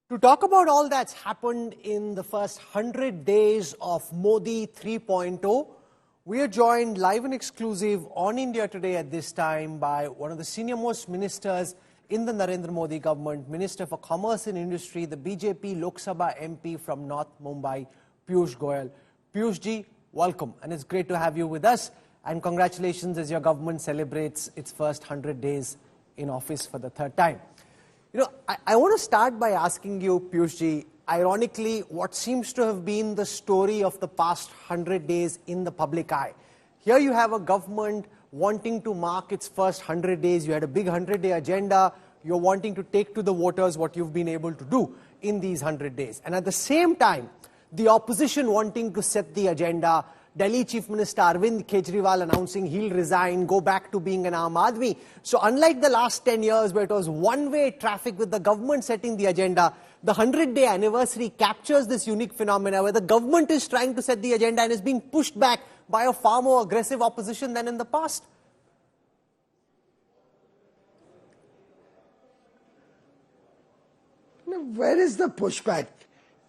To talk about all that's happened in the first 100 days of Modi 3.0, we are joined live and exclusive on India Today at this time by one of the senior-most ministers in the Narendra Modi government, Minister for Commerce and Industry, the BJP Lok Sabha MP from North Mumbai, Piyush Goyal. Piyush ji, welcome, and it's great to have you with us, and congratulations as your government celebrates its first 100 days in office for the third time. You know, I want to start by asking you, Piyush ji, ironically, what seems to have been the story of the past 100 days in the public eye. Here you have a government wanting to mark its first 100 days. You had a big 100-day agenda. You're wanting to take to the voters what you've been able to do in these 100 days. And at the same time, the opposition wanting to set the agenda. Delhi Chief Minister Arvind Kejriwal announcing he'll resign, go back to being an Aam Aadmi. So unlike the last 10 years where it was one-way traffic with the government setting the agenda, the 100-day anniversary captures this unique phenomena where the government is trying to set the agenda and is being pushed back by a far more aggressive opposition than in the past. Now, where is the pushback?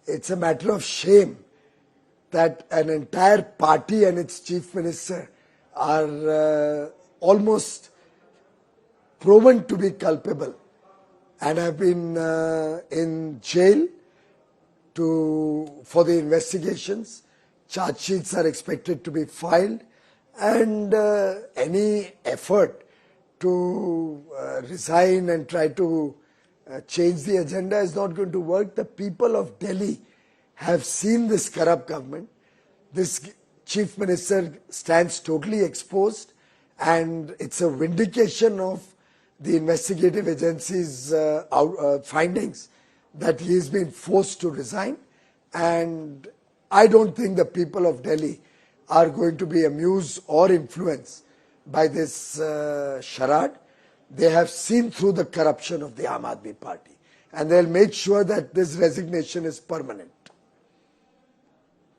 It's a matter of shame that an entire party and its chief minister are almost proven to be culpable and have been in jail for the investigations. Charge sheets are expected to be filed, and any effort to resign and try to change the agenda is not going to work. The people of Delhi have seen this corrupt government. This chief minister stands totally exposed, and it's a vindication of the investigative agency's findings that he has been forced to resign. And I don't think the people of Delhi are going to be amused or influenced by this charade. They have seen through the corruption of the Aam Aadmi Party, and they'll make sure that this resignation is permanent.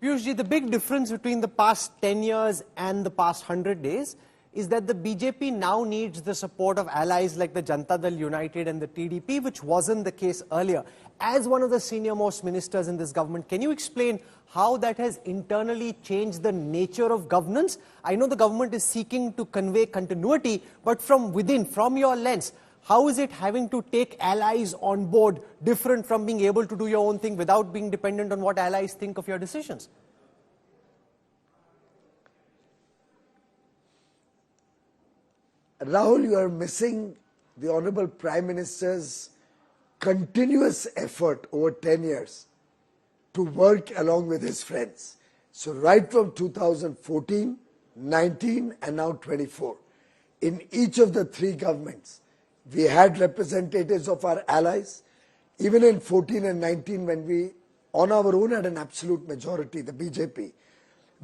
Piyush ji, the big difference between the past 10 years and the past 100 days is that the BJP now needs the support of allies like the Janata Dal United and the TDP, which wasn't the case earlier. As one of the senior-most ministers in this government, can you explain how that has internally changed the nature of governance? I know the government is seeking to convey continuity, but from within, from your lens, how is it having to take allies on board different from being able to do your own thing without being dependent on what allies think of your decisions? Rahul, you are missing the Honorable Prime Minister's continuous effort over 10 years to work along with his friends. So right from 2014, 19 and now 24, in each of the three governments, we had representatives of our allies. Even in 14 and 19, when we on our own had an absolute majority, the BJP,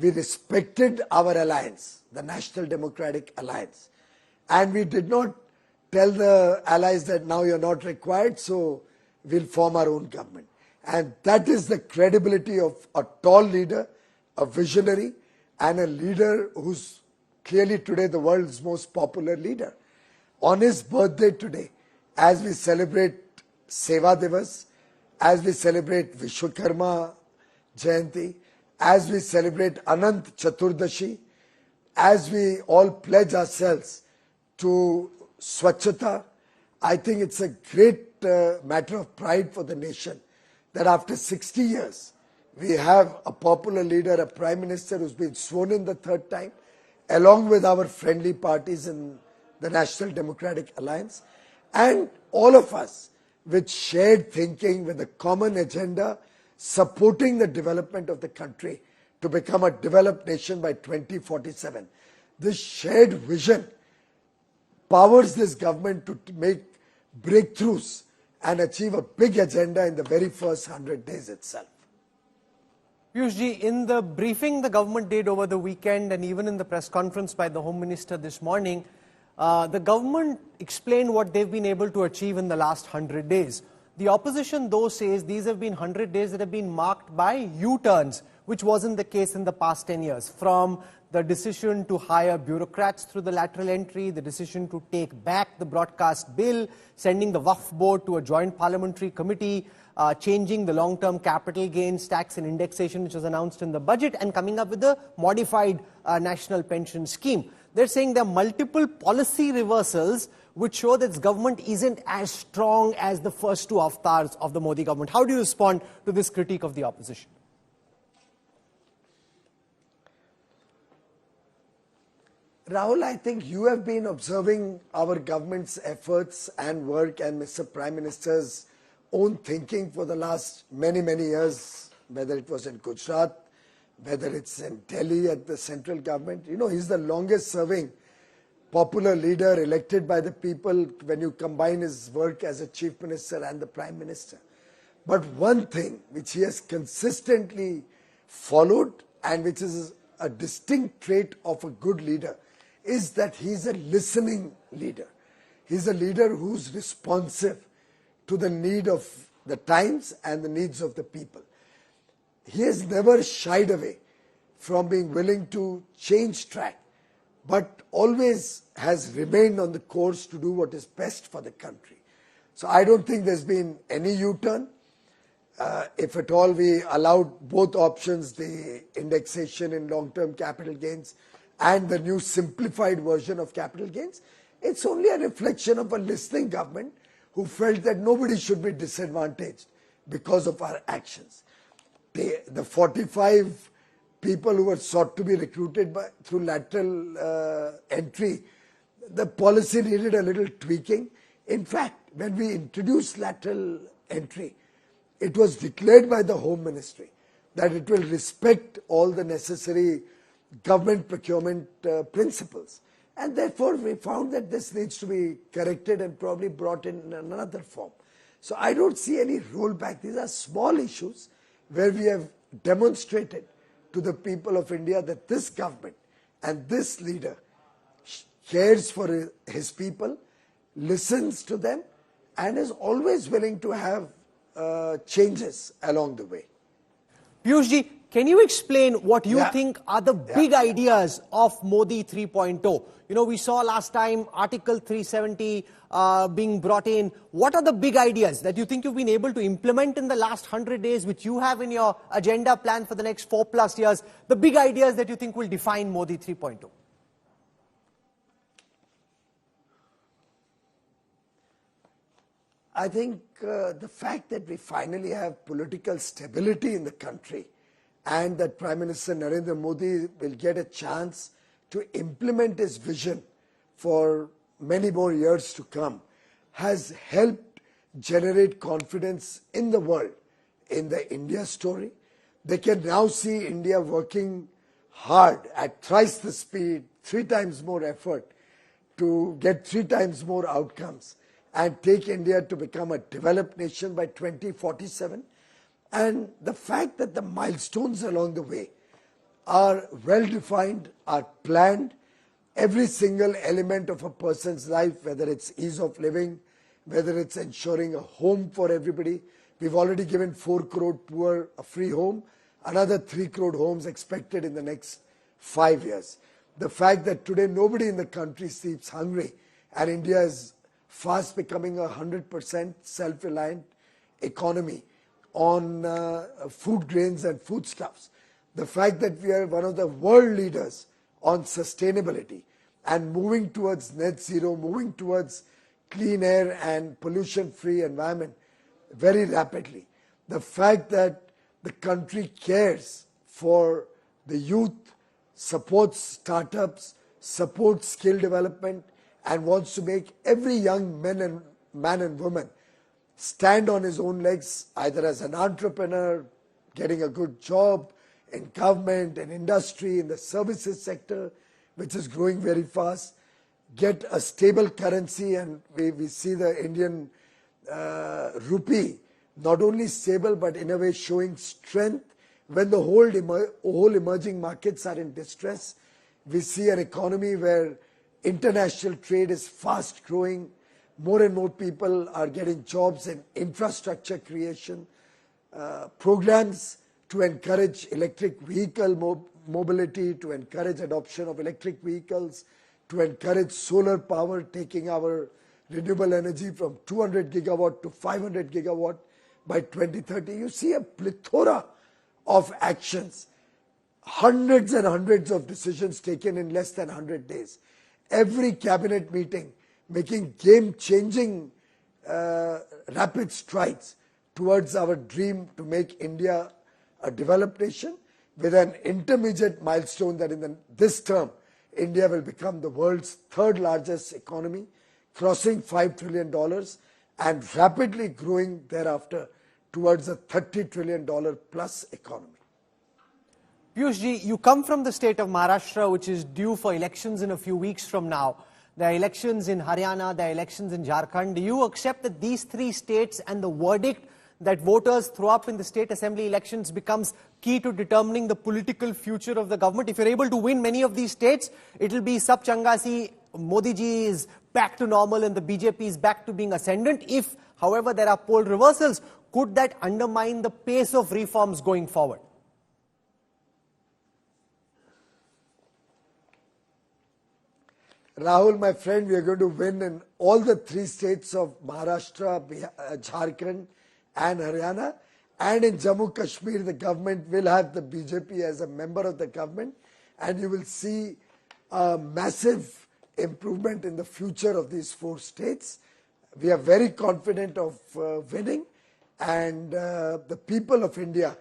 we respected our alliance, the National Democratic Alliance. And we did not tell the allies that now you're not required, so we'll form our own government. And that is the credibility of a tall leader, a visionary, and a leader who's clearly today the world's most popular leader. On his birthday today, as we celebrate Seva Divas, as we celebrate Vishwakarma Jayanti, as we celebrate Anant Chaturdashi, as we all pledge ourselves to Swachhata, I think it's a great matter of pride for the nation that after 60 years, we have a popular leader, a prime minister who's been sworn in the third time, along with our friendly parties in the National Democratic Alliance, and all of us with shared thinking, with a common agenda, supporting the development of the country to become a developed nation by 2047. This shared vision powers this government to make breakthroughs and achieve a big agenda in the very first 100 days itself. Piyush ji, in the briefing the government did over the weekend and even in the press conference by the Home Minister this morning, the government explained what they've been able to achieve in the last 100 days. The opposition, though, says these have been 100 days that have been marked by U-turns, which wasn't the case in the past 10 years. From the decision to hire bureaucrats through the lateral entry, the decision to take back the broadcast bill, sending the Waqf board to a joint parliamentary committee, changing the long-term capital gains tax and indexation, which was announced in the budget, and coming up with a modified national pension scheme. They're saying there are multiple policy reversals which show that this government isn't as strong as the first two avatars of the Modi government. How do you respond to this critique of the opposition? Rahul, I think you have been observing our government's efforts and work and Mr. Prime Minister's own thinking for the last many, many years, whether it was in Gujarat, whether it's in Delhi at the central government. You know, he's the longest serving popular leader elected by the people when you combine his work as a chief minister and the prime minister. But one thing which he has consistently followed and which is a distinct trait of a good leader is that he's a listening leader. He's a leader who's responsive to the need of the times and the needs of the people. He has never shied away from being willing to change track, but always has remained on the course to do what is best for the country. So I don't think there's been any U-turn. If at all we allowed both options, the indexation in long-term capital gains and the new simplified version of capital gains, it's only a reflection of a listening government who felt that nobody should be disadvantaged because of our actions. The 45 people who were sought to be recruited through lateral entry, the policy needed a little tweaking. In fact, when we introduced lateral entry, it was declared by the Home Ministry that it will respect all the necessary government procurement principles. And therefore, we found that this needs to be corrected and probably brought in another form. So I don't see any rollback. These are small issues where we have demonstrated to the people of India that this government and this leader cares for his people, listens to them, and is always willing to have changes along the way. Piyush ji, can you explain what you think are the big ideas of Modi 3.0? You know, we saw last time Article 370 being brought in. What are the big ideas that you think you've been able to implement in the last 100 days, which you have in your agenda plan for the next 4+ years? The big ideas that you think will define Modi 3.0? I think the fact that we finally have political stability in the country and that Prime Minister Narendra Modi will get a chance to implement his vision for many more years to come has helped generate confidence in the world, in the India story. They can now see India working hard at thrice the speed, 3 times more effort to get 3 times more outcomes and take India to become a developed nation by 2047. And the fact that the milestones along the way are well defined, are planned, every single element of a person's life, whether it's ease of living, whether it's ensuring a home for everybody. We've already given 4 crore poor a free home, another 3 crore homes expected in the next 5 years. The fact that today nobody in the country sleeps hungry and India is fast becoming a 100% self-reliant economy on food grains and foodstuffs. The fact that we are one of the world leaders on sustainability and moving towards net zero, moving towards clean air and pollution-free environment very rapidly. The fact that the country cares for the youth, supports startups, supports skill development, and wants to make every young man and woman stand on his own legs, either as an entrepreneur, getting a good job in government, in industry, in the services sector, which is growing very fast, get a stable currency, and we see the Indian rupee not only stable but in a way showing strength when the whole emerging markets are in distress. We see an economy where international trade is fast growing. More and more people are getting jobs in infrastructure creation, programs to encourage electric vehicle mobility, to encourage adoption of electric vehicles, to encourage solar power, taking our renewable energy from 200 gigawatt to 500 gigawatt. by 2030. You see a plethora of actions, hundreds and hundreds of decisions taken in less than 100 days. Every cabinet meeting making game-changing rapid strides towards our dream to make India a developed nation, with an intermediate milestone that in this term, India will become the world's third largest economy, crossing $5 trillion and rapidly growing thereafter towards a $30 trillion plus economy. Piyush ji, you come from the state of Maharashtra, which is due for elections in a few weeks from now. There are elections in Haryana, there are elections in Jharkhand. Do you accept that these three states and the verdict that voters throw up in the state assembly elections becomes key to determining the political future of the government? If you're able to win many of these states, it will be sab changa si, Modi ji is back to normal and the BJP is back to being ascendant. If, however, there are poll reversals, could that undermine the pace of reforms going forward? Rahul, my friend, we are going to win in all the three states of Maharashtra, Jharkhand and Haryana. And in Jammu Kashmir, the government will have the BJP as a member of the government. And you will see a massive improvement in the future of these four states. We are very confident of winning. And the people of India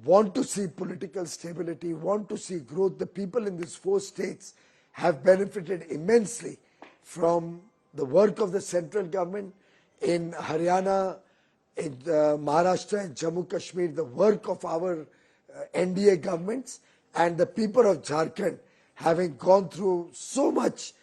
want to see political stability, want to see growth. The people in these four states have benefited immensely from the work of the central government. In Haryana, in Maharashtra and Jammu Kashmir, the work of our NDA governments, and the people of Jharkhand, having gone through so much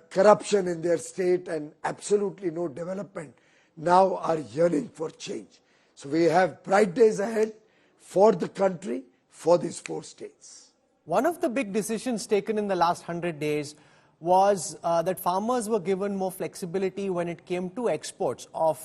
corruption in their state and absolutely no development, now are yearning for change. So we have bright days ahead for the country, for these four states. One of the big decisions taken in the last 100 days was that farmers were given more flexibility when it came to exports of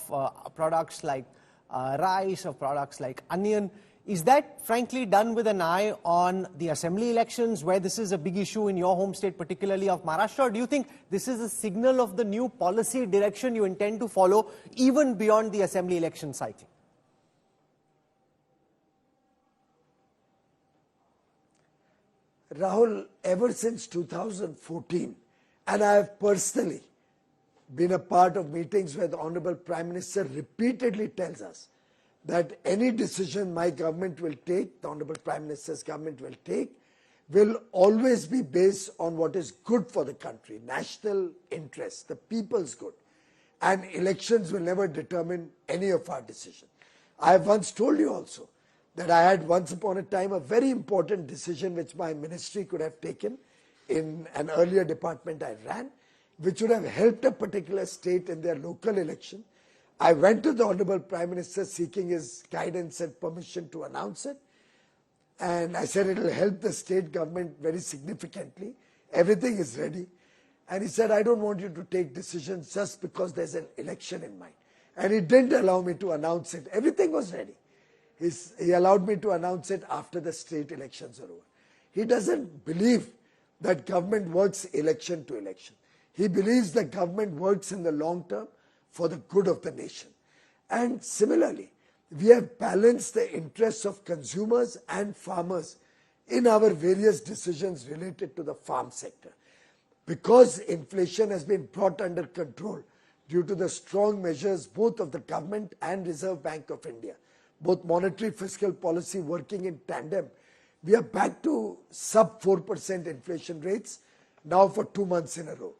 products like rice, of products like onion. Is that frankly done with an eye on the assembly elections, where this is a big issue in your home state, particularly of Maharashtra? Or do you think this is a signal of the new policy direction you intend to follow even beyond the assembly election cycle? Rahul, ever since 2014, and I have personally been a part of meetings where the Honorable Prime Minister repeatedly tells us that any decision my government will take, the Honorable Prime Minister's government will take, will always be based on what is good for the country, national interest, the people's good. And elections will never determine any of our decisions. I have once told you also that I had once upon a time a very important decision which my ministry could have taken in an earlier department I ran, which would have helped a particular state in their local election. I went to the Honorable Prime Minister seeking his guidance and permission to announce it. And I said it will help the state government very significantly. Everything is ready. And he said, I don't want you to take decisions just because there's an election in mind. And he didn't allow me to announce it. Everything was ready. He allowed me to announce it after the state elections are over. He doesn't believe that government works election to election. He believes that government works in the long term for the good of the nation. And similarly, we have balanced the interests of consumers and farmers in our various decisions related to the farm sector. Because inflation has been brought under control due to the strong measures both of the government and Reserve Bank of India, both monetary fiscal policy working in tandem, we are back to sub 4% inflation rates now for 2 months in a row.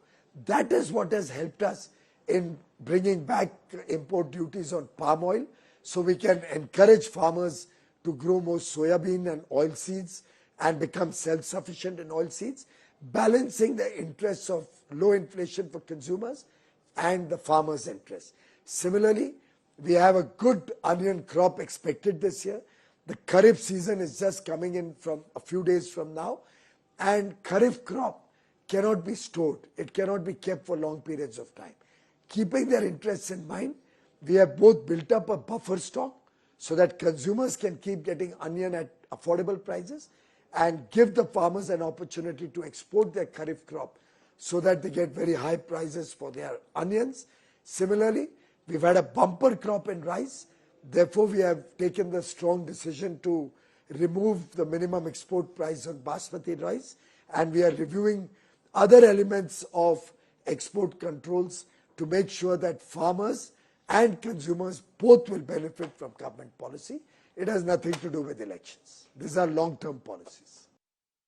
That is what has helped us in bringing back import duties on palm oil, so we can encourage farmers to grow more soybean and oil seeds and become self-sufficient in oil seeds, balancing the interests of low inflation for consumers and the farmers' interests. Similarly, we have a good onion crop expected this year. The Kharif season is just coming in from a few days from now, and Kharif crop cannot be stored. It cannot be kept for long periods of time. Keeping their interests in mind, we have both built up a buffer stock so that consumers can keep getting onion at affordable prices and give the farmers an opportunity to export their Kharif crop so that they get very high prices for their onions. Similarly, we've had a bumper crop in rice. Therefore, we have taken the strong decision to remove the minimum export price on basmati rice, and we are reviewing other elements of export controls to make sure that farmers and consumers both will benefit from government policy. It has nothing to do with elections. These are long-term policies.